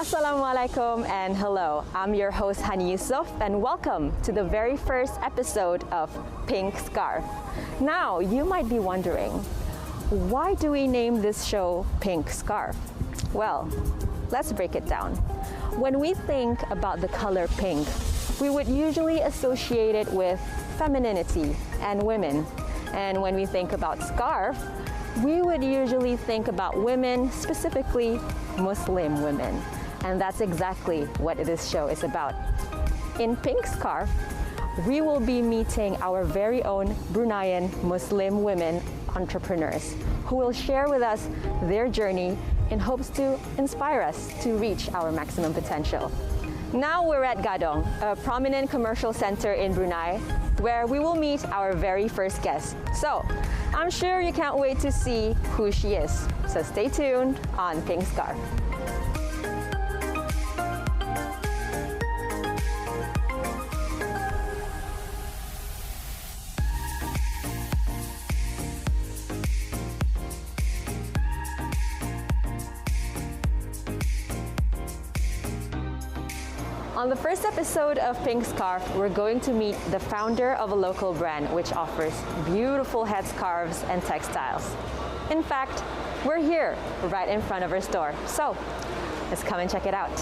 Assalamualaikum and hello. I'm your host Hanny Yusof and welcome to the very first episode of Pink Scarf. Now, you might be wondering, why do we name this show Pink Scarf? Well, let's break it down. When we think about the color pink, we would usually associate it with femininity and women. And when we think about scarf, we would usually think about women, specifically Muslim women. And that's exactly what this show is about. In Pink Scarf, we will be meeting our very own Bruneian Muslim women entrepreneurs who will share with us their journey in hopes to inspire us to reach our maximum potential. Now we're at Gadong, a prominent commercial center in Brunei, where we will meet our very first guest. So, I'm sure you can't wait to see who she is. So stay tuned on Pink Scarf. On the first episode of Pink Scarf, we're going to meet the founder of a local brand which offers beautiful headscarves and textiles. In fact, we're here right in front of her store. So, let's come and check it out.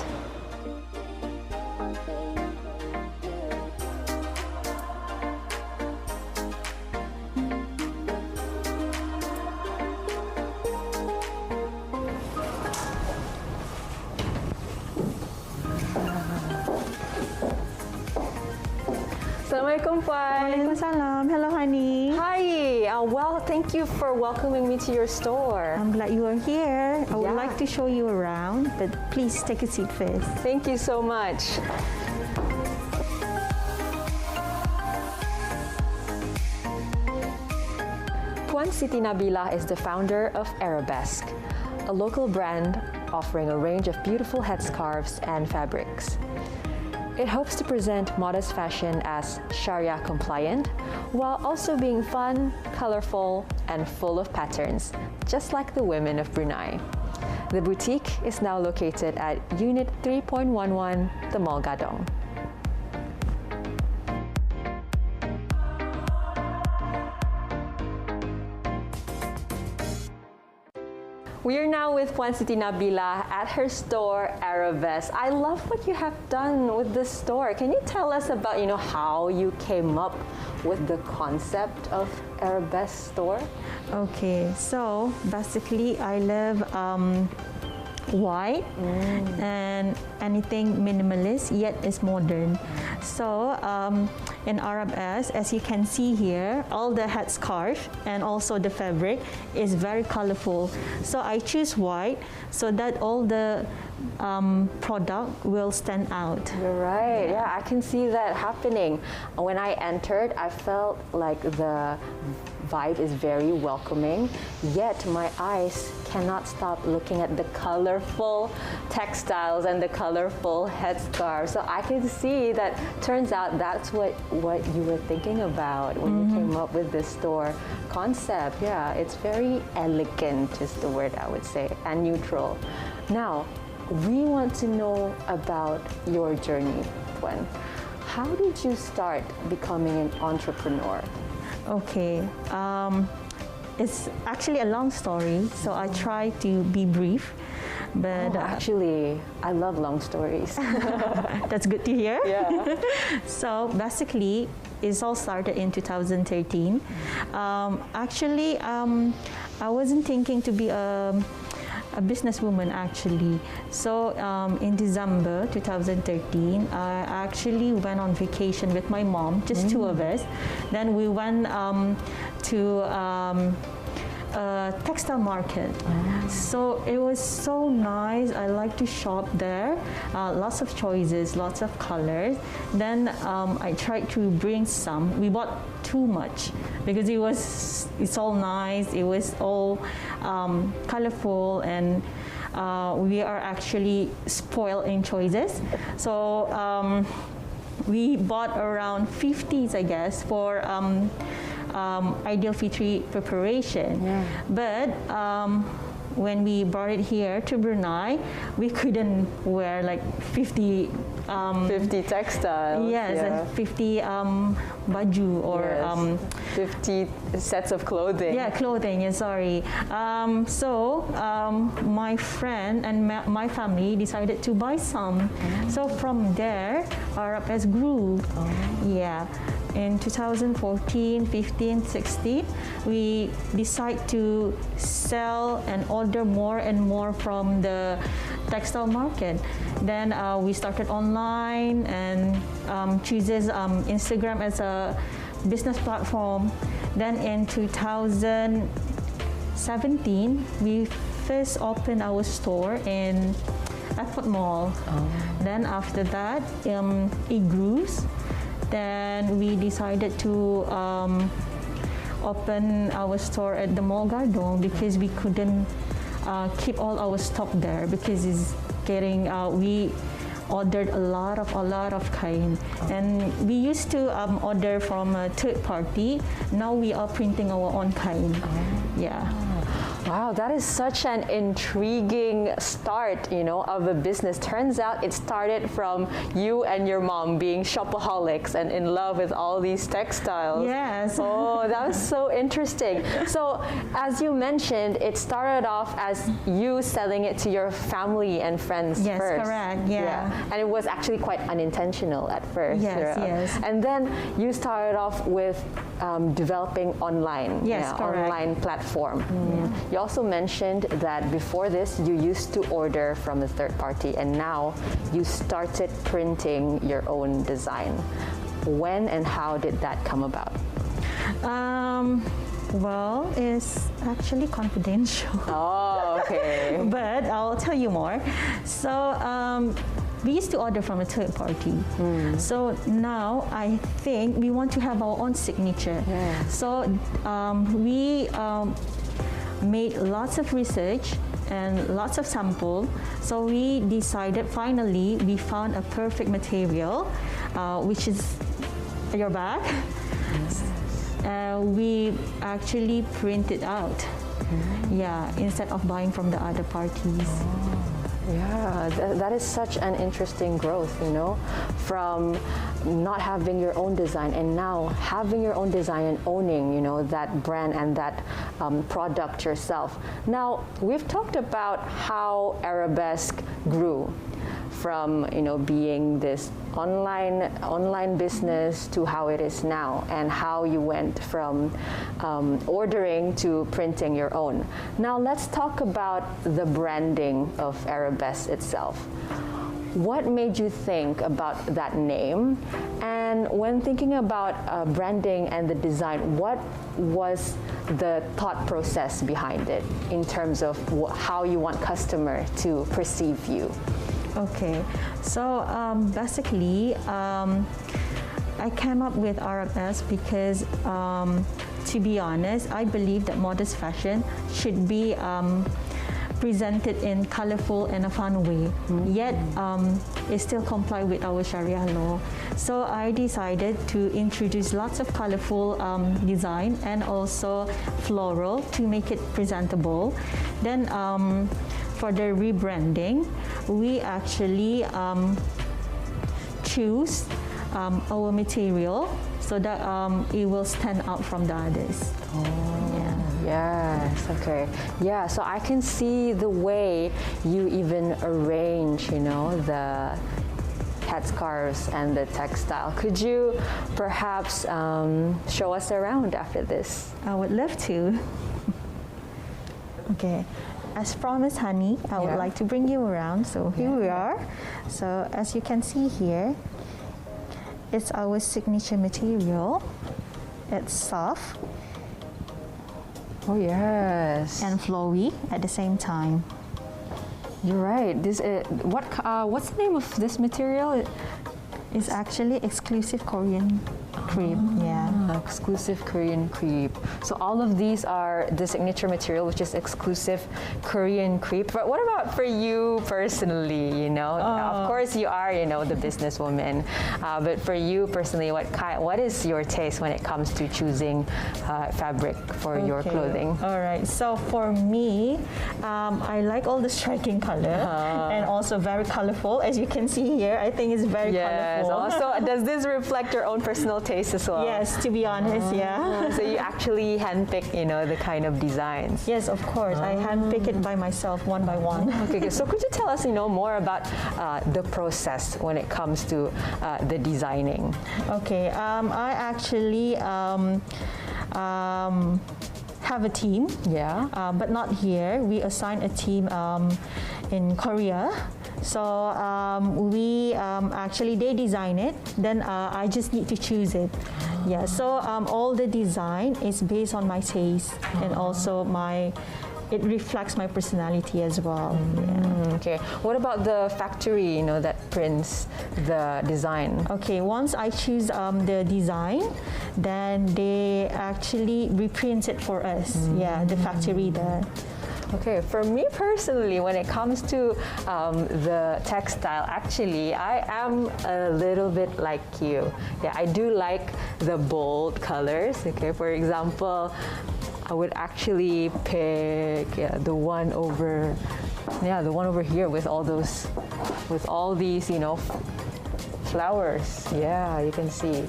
Assalamualaikum, Puan. Waalaikumsalam. Hello, honey. Hi. Well, thank you for welcoming me to your store. I'm glad you are here. I would like to show you around, but please take a seat first. Thank you so much. Puan Siti Nabilah is the founder of Arabesque, a local brand offering a range of beautiful headscarves and fabrics. It hopes to present modest fashion as Sharia compliant, while also being fun, colorful, and full of patterns, just like the women of Brunei. The boutique is now located at Unit 3.11, the Mall Gadong. We are now with Puan Siti Nabilah at her store, Arabesque. I love what you have done with this store. Can you tell us about, how you came up with the concept of Arabesque store? Okay, so basically I love white and anything minimalist yet is modern. So in Arabesque, as you can see here, all the headscarf and also the fabric is very colorful. So I choose white so that all the product will stand out. You're right. Yeah, I can see that happening. When I entered, I felt like the vibe is very welcoming, yet my eyes cannot stop looking at the colorful textiles and the colorful headscarves. So I can see that turns out that's what you were thinking about when you came up with this store concept. Yeah, it's very elegant is the word I would say, and neutral. Now, we want to know about your journey, Puan. How did you start becoming an entrepreneur? Okay, it's actually a long story, so I try to be brief. But actually, I love long stories. That's good to hear. Yeah. So basically, it all started in 2013. Actually, I wasn't thinking to be a businesswoman actually. So in December 2013, I actually went on vacation with my mom, just two of us. Then we went to a textile market. So it was so nice. I like to shop there. Lots of choices, lots of colors. Then I tried to bring some. We bought too much because it's all nice. It was all colorful, and we are actually spoiled in choices. So we bought around 50s, I guess, for Ideal Fitri preparation. Yeah. But when we brought it here to Brunei, we couldn't wear like 50 50 textiles. Yes, yeah. 50 baju or Yes. 50 sets of clothing. yeah, clothing. Yeah, sorry. So my friend and my family decided to buy some. So from there, Arabesque grew. Yeah. In 2014, 15, 16, we decided to sell and order more and more from the textile market. Then we started online and chooses Instagram as a business platform. Then in 2017, we first opened our store in Airport Mall. Then after that, it grew. Then we decided to open our store at the Mall Gardong because we couldn't keep all our stock there because it's getting we ordered a lot of kain, and we used to order from a third party. Now we are printing our own kain. Yeah. Wow, that is such an intriguing start, of a business. Turns out it started from you and your mom being shopaholics and in love with all these textiles. Yes. Oh, that was so interesting. So, as you mentioned, it started off as you selling it to your family and friends Yes, first. correct. Yeah. And it was actually quite unintentional at first. Yes, yeah. yes. And then you started off with developing online. Yes, correct. Online platform. You also mentioned that before this you used to order from a third party, and now you started printing your own design. When and how did that come about? Well, it's actually confidential. Oh, okay. But I'll tell you more. So we used to order from a third party. So now I think we want to have our own signature. Yeah. So we made lots of research and lots of sample. So we decided, finally, we found a perfect material, which is your bag. We actually print it out. Yeah, instead of buying from the other parties. Yeah, that is such an interesting growth, from not having your own design and now having your own design and owning, that brand and that product yourself. Now, we've talked about how Arabesque grew from, being this online business to how it is now, and how you went from ordering to printing your own. Now let's talk about the branding of Arabesque itself. What made you think about that name? And when thinking about branding and the design, what was the thought process behind it in terms of how you want customer to perceive you? Okay, so basically, I came up with Arabesque because, to be honest, I believe that modest fashion should be presented in colorful and a fun way, yet it still comply with our Sharia law. So I decided to introduce lots of colorful design and also floral to make it presentable. Then for the rebranding, we actually choose our material so that it will stand out from the others. Yes, okay. Yeah, so I can see the way you even arrange, the headscarves and the textile. Could you perhaps show us around after this? I would love to. Okay. As promised, Hanny, I would like to bring you around. So here we are. So as you can see here, it's our signature material. It's soft. Oh yes. And flowy at the same time. You're right. This what's the name of this material? It's actually exclusive Korean crepe. Yeah. Exclusive Korean crepe. So all of these are the signature material, which is exclusive Korean crepe. But what about for you personally? Of course you are, the businesswoman. But for you personally, what is your taste when it comes to choosing fabric for your clothing? All right. So for me, I like all the striking color and also very colorful. As you can see here, I think it's very colorful. Also, does this reflect your own personal taste as well? Yes, to be honest, yeah. So you actually handpick, the kind of designs? Yes, of course. I handpick it by myself, one by one. Okay, so could you tell us, more about the process when it comes to the designing? Okay, I actually have a team. Yeah. But not here. We assign a team in Korea. So actually they design it. Then I just need to choose it. Yeah. So all the design is based on my taste and also it reflects my personality as well. Yeah. Okay. What about the factory, that prints the design? Okay. Once I choose the design, then they actually reprint it for us. Yeah, the factory there. Okay, for me personally, when it comes to the textile, actually, I am a little bit like you. Yeah, I do like the bold colors. Okay, for example, I would actually pick the one over here with all these, flowers. Yeah, you can see.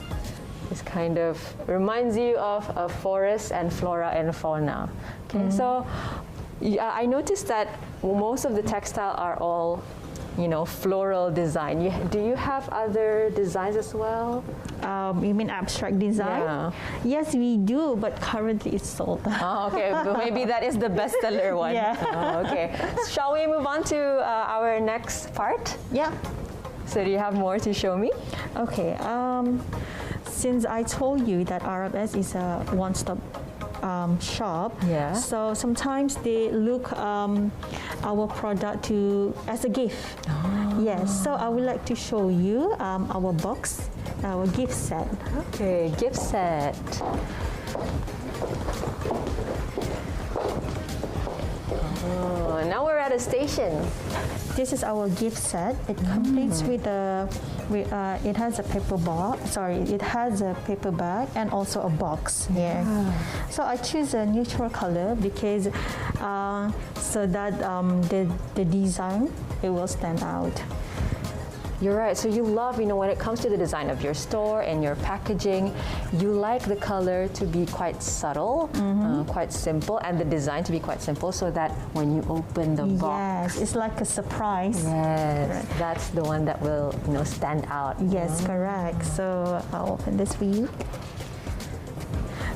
This kind of reminds you of a forest and flora and fauna. Okay, so I noticed that most of the textile are all, floral design. Do you have other designs as well? You mean abstract design? Yeah. Yes, we do, but currently it's sold. Oh, okay, but maybe that is the bestseller one. Yeah. Oh, okay. Shall we move on to our next part? Yeah. So do you have more to show me? Okay. Since I told you that Arabesque is a one-stop shop, Yeah. so sometimes they look our product as a gift. Yes, so I would like to show you our box, our gift set. Okay, gift set. Oh, now we're at a station. This is our gift set. It completes with it has a paper bag. It has a paper bag and also a box here. So I choose a neutral color because so that the design it will stand out. You're right. So you love, when it comes to the design of your store and your packaging, you like the color to be quite subtle, quite simple, and the design to be quite simple so that when you open the box. Yes, it's like a surprise. Yes, Right. that's the one that will, stand out. Yes, correct. So I'll open this for you.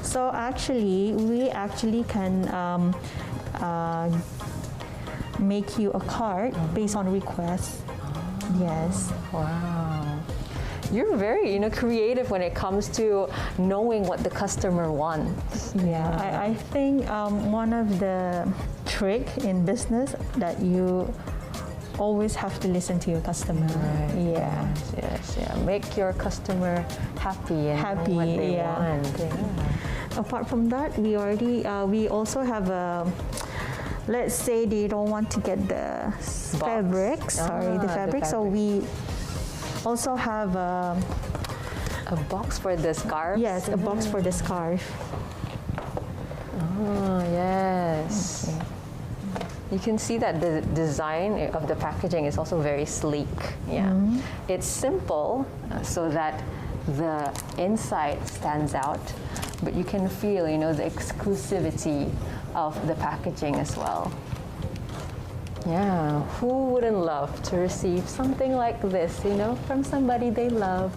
So we actually can make you a card based on request. Yes. Wow. You're very, creative when it comes to knowing what the customer wants. Yeah, I think one of the trick in business that you always have to listen to your customer. Right. Yeah. Yes. Make your customer happy and know what they want. Yeah. Apart from that, we also have a. Let's say they don't want to get the fabric. The fabric. So we also have a box for the scarf. Yes, a box for the scarf. Oh, yes. Okay. You can see that the design of the packaging is also very sleek. Yeah. It's simple so that the inside stands out, but you can feel, the exclusivity of the packaging as well. Yeah, who wouldn't love to receive something like this, from somebody they love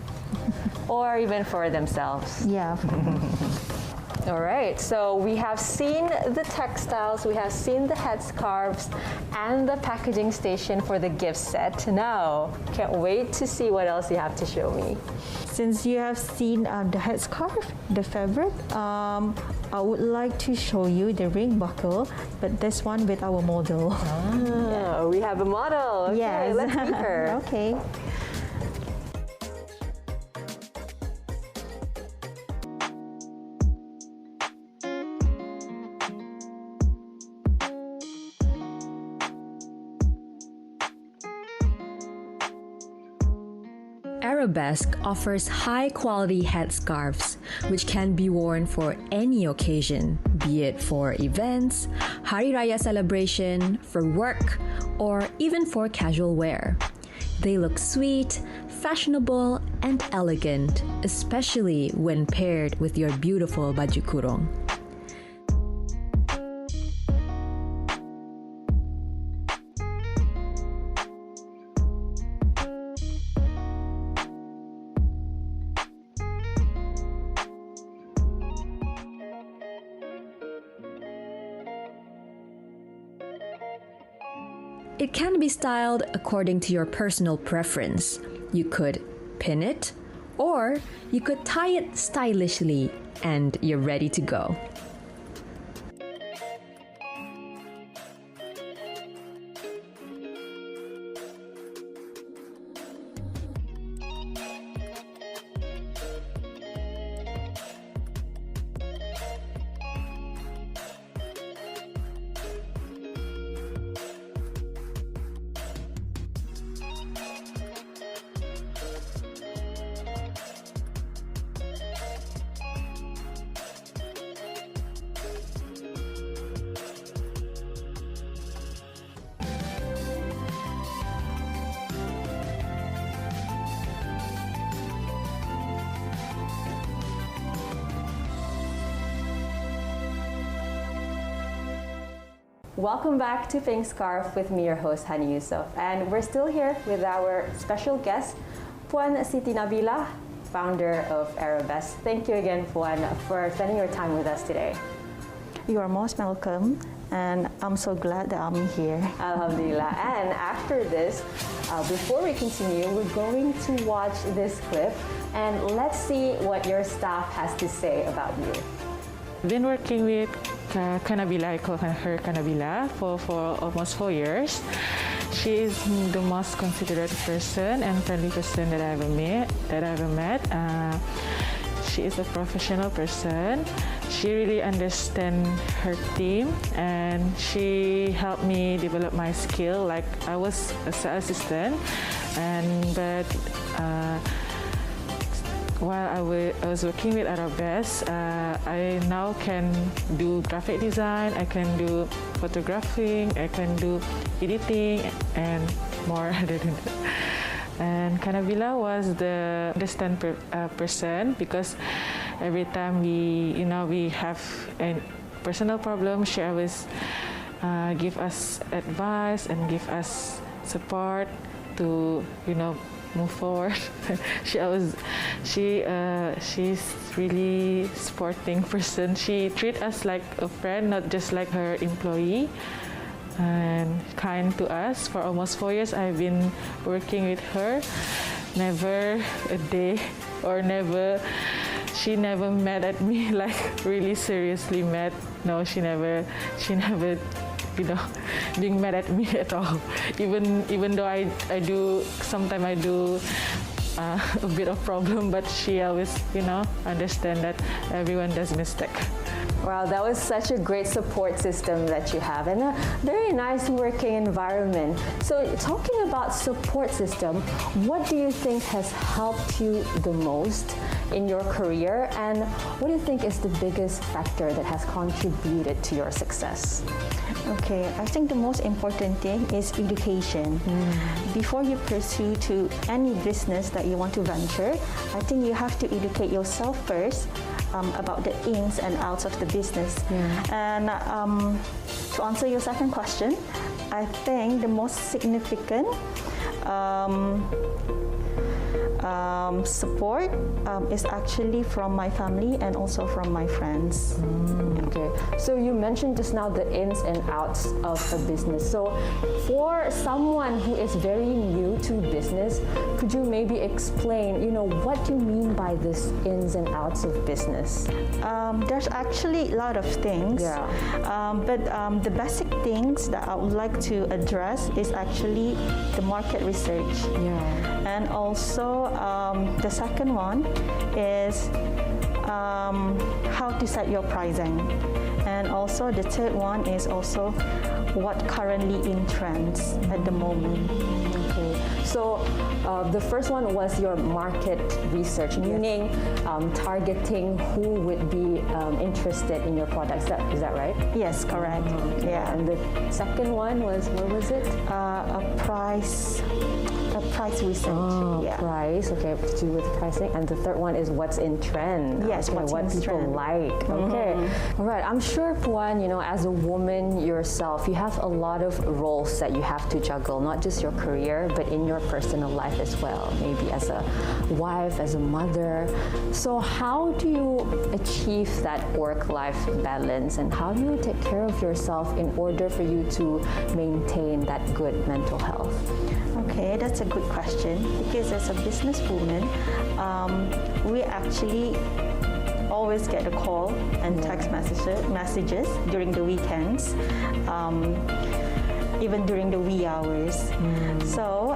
or even for themselves? Yeah. All right, so we have seen the textiles, we have seen the headscarves and the packaging station for the gift set. Now, can't wait to see what else you have to show me. Since you have seen the headscarf, the fabric, I would like to show you the ring buckle, but this one with our model. We have a model. Okay, yes. Let's meet her. Okay. Arabesque offers high-quality headscarves, which can be worn for any occasion, be it for events, Hari Raya celebration, for work, or even for casual wear. They look sweet, fashionable, and elegant, especially when paired with your beautiful baju kurung. It can be styled according to your personal preference. You could pin it, or you could tie it stylishly, and you're ready to go. Welcome back to Pink Scarf with me, your host, Hanny Yusof. And we're still here with our special guest, Puan Siti Nabilah, founder of Arabesque. Thank you again, Puan, for spending your time with us today. You are most welcome, and I'm so glad that I'm here. Alhamdulillah. And after this, before we continue, we're going to watch this clip, and let's see what your staff has to say about you. Been working with Nabilah, I call her Nabilah, for almost 4 years. She is the most considerate person and friendly person that I ever met. She is a professional person. She really understands her team, and she helped me develop my skill. Like, I was a sales assistant, but while I was working with Arabesque, I now can do graphic design, I can do photographing, I can do editing, and more other than that. And Nabilah was the understand person, because every time we have a personal problem, she always give us advice and give us support to move forward. She's really sporting person. She treats us like a friend, not just like her employee, and kind to us. For almost 4 years I've been working with her. Never a day or she never mad at me, like really seriously mad. No, she never being mad at me at all. Even though I do a bit of problem, but she always understand that everyone does mistake. Wow, that was such a great support system that you have, and a very nice working environment. So talking about support system, what do you think has helped you the most in your career, and what do you think is the biggest factor that has contributed to your success? Okay, I think the most important thing is education. Before you pursue to any business that you want to venture, I think you have to educate yourself first about the ins and outs of the business. And to answer your second question, I think the most significant support is actually from my family and also from my friends. Okay, so you mentioned just now the ins and outs of a business. So for someone who is very new to business, could you maybe explain, what do you mean by this ins and outs of business? There's actually a lot of things, but the basic things that I would like to address is actually the market research. And also the second one is how to set your pricing. And also the third one is also what currently in trends at the moment. Okay. So the first one was your market research, meaning targeting who would be interested in your products. Is that right? Yes, correct. Yeah. And the second one was, what was it? A price research. Yeah. Price, okay, to do with pricing. And the third one is what's in trend. Yes, okay, what's what in people trend. like. Okay, all right. I'm sure, Puan, as a woman yourself, you have a lot of roles that you have to juggle, not just your career, but in your personal life as well. Maybe as a wife, as a mother. So how do you achieve that work-life balance, and how do you take care of yourself in order for you to maintain that good mental health? Okay, that's a good question, because as a businesswoman, we actually always get a call and text messages during the weekends, even during the wee hours. So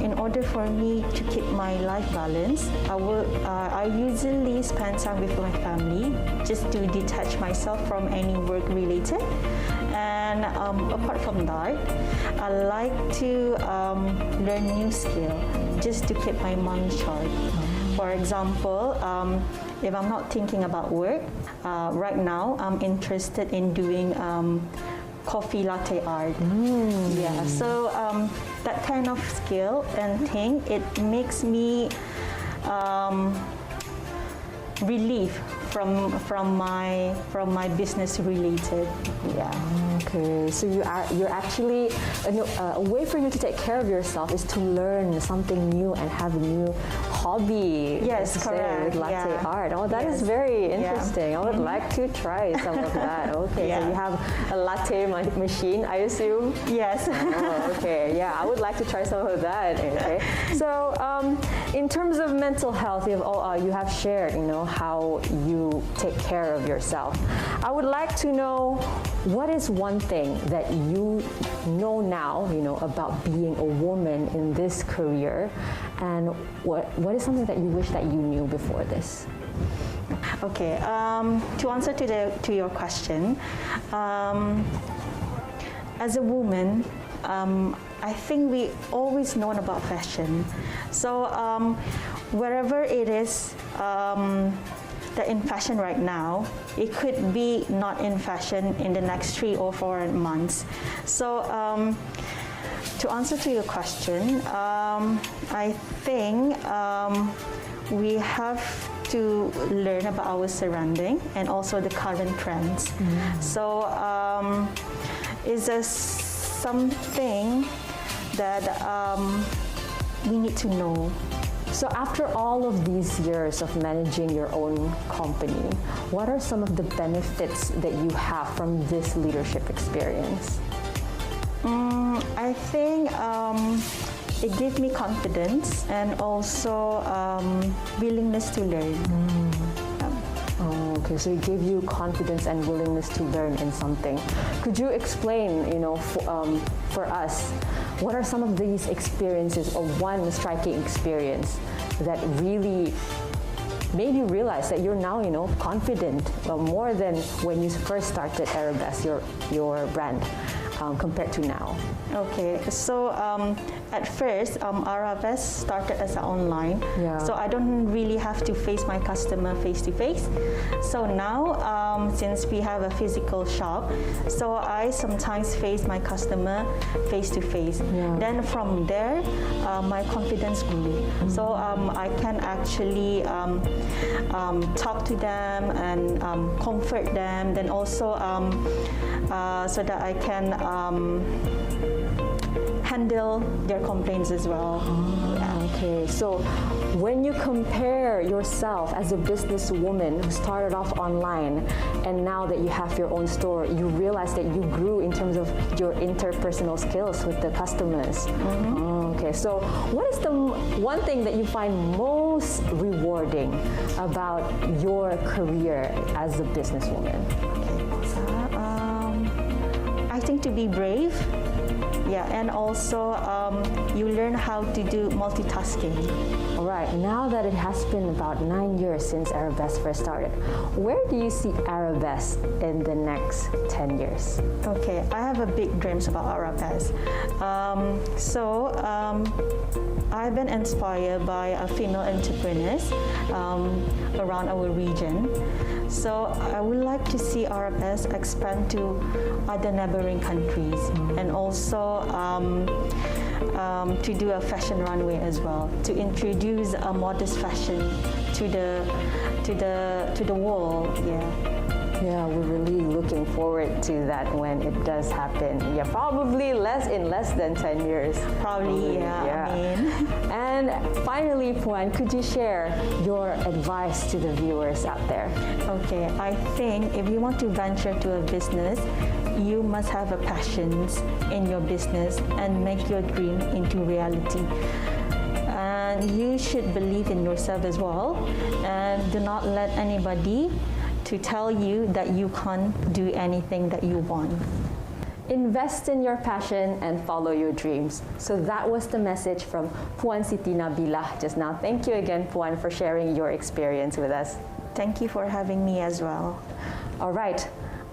in order for me to keep my life balance, I usually spend time with my family just to detach myself from any work related. And apart from that, I like to learn new skill just to keep my mind sharp. For example, if I'm not thinking about work, right now I'm interested in doing coffee latte art. Yeah, so that kind of skill and thing, it makes me relief from my business related. Yeah. Okay, so you're actually a way for you to take care of yourself is to learn something new and have a new hobby. Yes, correct. With latte Yeah. art. Oh, that is Yes. very Yeah. interesting. I would like to try some of that. Okay, so Yeah. you have a latte machine, I assume. Yes. Oh, okay, yeah, I would like to try some of that. Okay, so in terms of mental health, you have shared, how you take care of yourself. I would like to know, what is one thing that you know now, about being a woman in this career, and what is something that you wish that you knew before this? Okay. To answer to your question, as a woman, I think we always known about fashion. So wherever it is that in fashion right now, it could be not in fashion in the next 3 or 4 months. So to answer to your question, I think we have to learn about our surrounding and also the current trends. So it's something that we need to know. So after all of these years of managing your own company, what are some of the benefits that you have from this leadership experience? I think it gives me confidence and also willingness to learn. Oh, okay, so it gave you confidence and willingness to learn in something. Could you explain, for us, what are some of these experiences, or one striking experience that really made you realize that you're now, confident, more than when you first started Arabesque, your brand, compared to now? Okay, so at first, Arabesque started as an online, so I don't really have to face my customer face to face. So now, since we have a physical shop, so I sometimes face my customer face to face. Then from there, my confidence grew. So I can actually talk to them and comfort them. Then also so that I can handle their complaints as well. Okay, so when you compare yourself as a businesswoman who started off online and now that you have your own store, you realize that you grew in terms of your interpersonal skills with the customers. Okay, so what is the one thing that you find most rewarding about your career as a businesswoman? I think to be brave Yeah, and also you learn how to do multitasking. All right, now that it has been about 9 years since Arabesque first started, where do you see Arabesque in the next 10 years? Okay, I have a big dreams about Arabesque. I've been inspired by female entrepreneurs around our region. So I would like to see Arabesque expand to other neighboring countries, and also to do a fashion runway as well, to introduce a modest fashion to the world. Yeah, we're really looking forward to that when it does happen. Yeah, probably in less than 10 years. Probably. I mean. And finally, Puan, could you share your advice to the viewers out there? Okay, I think if you want to venture to a business, you must have a passion in your business and make your dream into reality. And you should believe in yourself as well, and do not let anybody to tell you that you can't do anything that you want. Invest in your passion and follow your dreams. So that was the message from Puan Siti Nabilah just now. Thank you again, Puan, for sharing your experience with us. Thank you for having me as well. All right.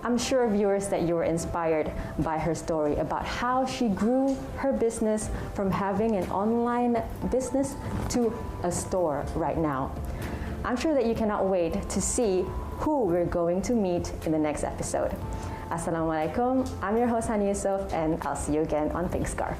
I'm sure, viewers, that you were inspired by her story about how she grew her business from having an online business to a store right now. I'm sure that you cannot wait to see who we're going to meet in the next episode. Assalamualaikum. I'm your host, Hanny Yusof, and I'll see you again on Pink Scarf.